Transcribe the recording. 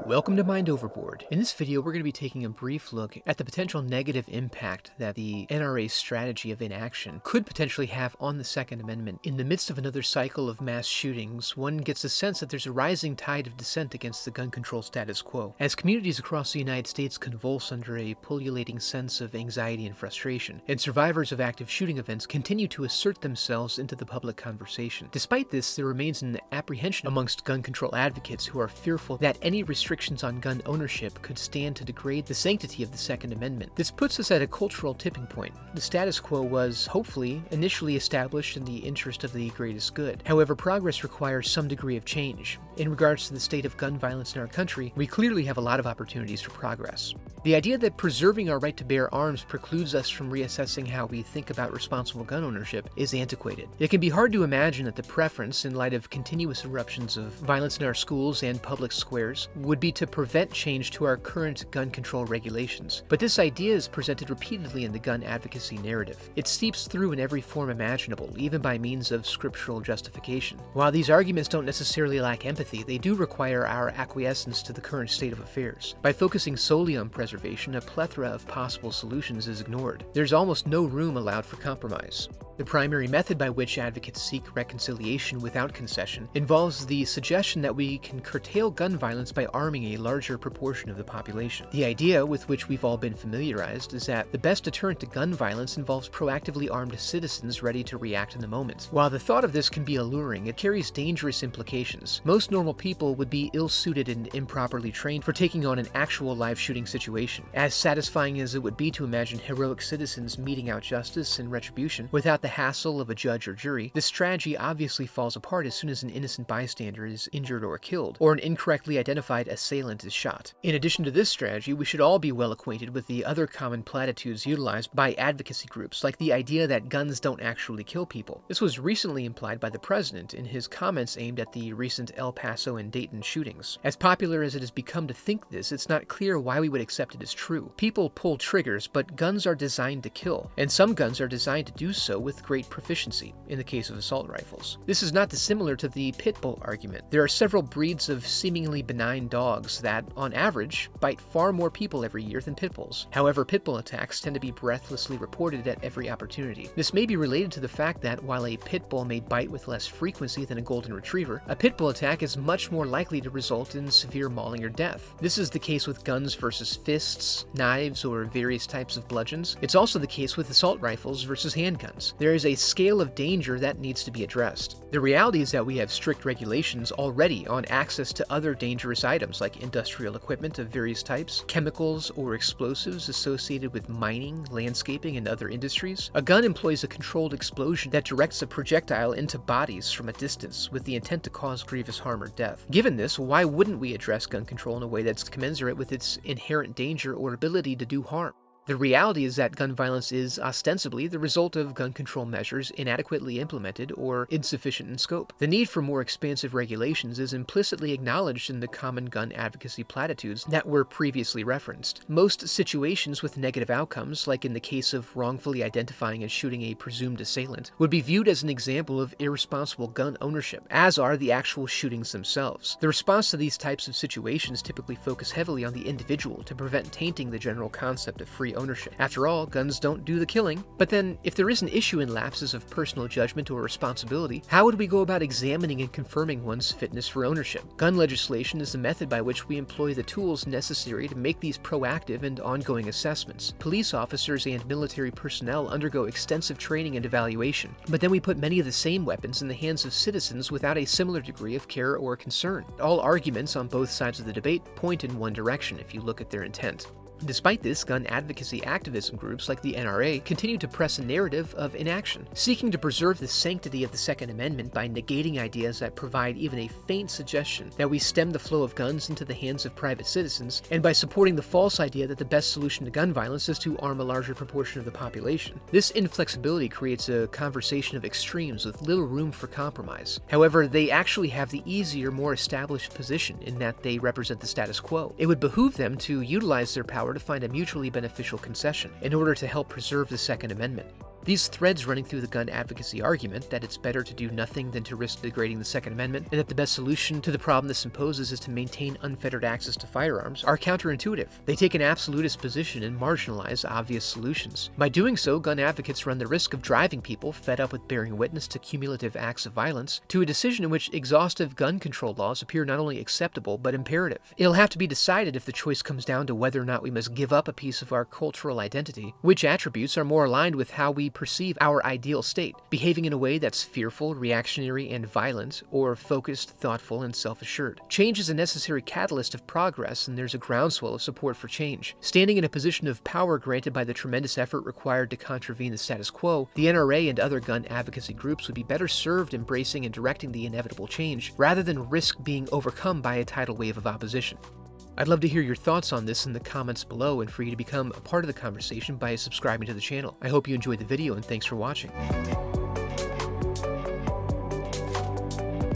Welcome to Mind Overboard. In this video, we're going to be taking a brief look at the potential negative impact that the NRA's strategy of inaction could potentially have on the Second Amendment. In the midst of another cycle of mass shootings, one gets a sense that there's a rising tide of dissent against the gun control status quo, as communities across the United States convulse under a pullulating sense of anxiety and frustration, and survivors of active shooting events continue to assert themselves into the public conversation. Despite this, there remains an apprehension amongst gun control advocates who are fearful that any restrictions on gun ownership could stand to degrade the sanctity of the Second Amendment. This puts us at a cultural tipping point. The status quo was, hopefully, initially established in the interest of the greatest good. However, progress requires some degree of change. In regards to the state of gun violence in our country, we clearly have a lot of opportunities for progress. The idea that preserving our right to bear arms precludes us from reassessing how we think about responsible gun ownership is antiquated. It can be hard to imagine that the preference, in light of continuous eruptions of violence in our schools and public squares, would be to prevent change to our current gun control regulations. But this idea is presented repeatedly in the gun advocacy narrative. It seeps through in every form imaginable, even by means of scriptural justification. While these arguments don't necessarily lack empathy, they do require our acquiescence to the current state of affairs. By focusing solely on preservation, a plethora of possible solutions is ignored. There's almost no room allowed for compromise. The primary method by which advocates seek reconciliation without concession involves the suggestion that we can curtail gun violence by arming a larger proportion of the population. The idea, with which we've all been familiarized, is that the best deterrent to gun violence involves proactively armed citizens ready to react in the moment. While the thought of this can be alluring, it carries dangerous implications. Most normal people would be ill-suited and improperly trained for taking on an actual live shooting situation. As satisfying as it would be to imagine heroic citizens meting out justice and retribution without the hassle of a judge or jury, this strategy obviously falls apart as soon as an innocent bystander is injured or killed, or an incorrectly identified assailant is shot. In addition to this strategy, we should all be well acquainted with the other common platitudes utilized by advocacy groups, like the idea that guns don't actually kill people. This was recently implied by the president in his comments aimed at the recent El Paso and Dayton shootings. As popular as it has become to think this, it's not clear why we would accept it as true. People pull triggers, but guns are designed to kill, and some guns are designed to do so with great proficiency, in the case of assault rifles. This is not dissimilar to the pit bull argument. There are several breeds of seemingly benign dogs that, on average, bite far more people every year than pit bulls. However, pit bull attacks tend to be breathlessly reported at every opportunity. This may be related to the fact that, while a pit bull may bite with less frequency than a golden retriever, a pit bull attack is much more likely to result in severe mauling or death. This is the case with guns versus fists, knives, or various types of bludgeons. It's also the case with assault rifles versus handguns. There is a scale of danger that needs to be addressed. The reality is that we have strict regulations already on access to other dangerous items like industrial equipment of various types, chemicals or explosives associated with mining, landscaping, and other industries. A gun employs a controlled explosion that directs a projectile into bodies from a distance with the intent to cause grievous harm or death. Given this, why wouldn't we address gun control in a way that's commensurate with its inherent danger or ability to do harm? The reality is that gun violence is ostensibly the result of gun control measures inadequately implemented or insufficient in scope. The need for more expansive regulations is implicitly acknowledged in the common gun advocacy platitudes that were previously referenced. Most situations with negative outcomes, like in the case of wrongfully identifying and shooting a presumed assailant, would be viewed as an example of irresponsible gun ownership, as are the actual shootings themselves. The response to these types of situations typically focus heavily on the individual to prevent tainting the general concept of free ownership. After all, guns don't do the killing. But then, if there is an issue in lapses of personal judgment or responsibility, how would we go about examining and confirming one's fitness for ownership? Gun legislation is the method by which we employ the tools necessary to make these proactive and ongoing assessments. Police officers and military personnel undergo extensive training and evaluation, but then we put many of the same weapons in the hands of citizens without a similar degree of care or concern. All arguments on both sides of the debate point in one direction if you look at their intent. Despite this, gun advocacy activism groups like the NRA continue to press a narrative of inaction, seeking to preserve the sanctity of the Second Amendment by negating ideas that provide even a faint suggestion that we stem the flow of guns into the hands of private citizens, and by supporting the false idea that the best solution to gun violence is to arm a larger proportion of the population. This inflexibility creates a conversation of extremes with little room for compromise. However, they actually have the easier, more established position in that they represent the status quo. It would behoove them to utilize their power to find a mutually beneficial concession in order to help preserve the Second Amendment. These threads running through the gun advocacy argument, that it's better to do nothing than to risk degrading the Second Amendment, and that the best solution to the problem this imposes is to maintain unfettered access to firearms, are counterintuitive. They take an absolutist position and marginalize obvious solutions. By doing so, gun advocates run the risk of driving people, fed up with bearing witness to cumulative acts of violence, to a decision in which exhaustive gun control laws appear not only acceptable, but imperative. It'll have to be decided if the choice comes down to whether or not we must give up a piece of our cultural identity, which attributes are more aligned with how we perceive our ideal state, behaving in a way that's fearful, reactionary, and violent, or focused, thoughtful, and self-assured. Change is a necessary catalyst of progress, and there's a groundswell of support for change. Standing in a position of power granted by the tremendous effort required to contravene the status quo, the NRA and other gun advocacy groups would be better served embracing and directing the inevitable change, rather than risk being overcome by a tidal wave of opposition. I'd love to hear your thoughts on this in the comments below, and for you to become a part of the conversation by subscribing to the channel. I hope you enjoyed the video, and thanks for watching.